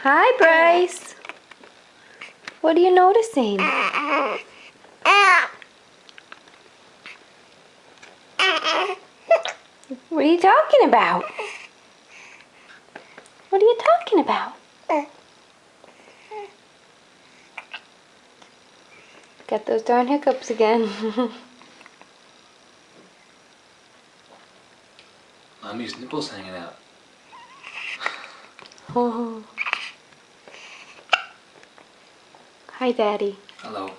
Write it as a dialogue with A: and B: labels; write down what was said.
A: Hi, Bryce. What are you noticing? What are you talking about? What are you talking about? Got those darn hiccups again.
B: Mommy's nipples hanging out.
A: Oh. Hi, Daddy.
B: Hello.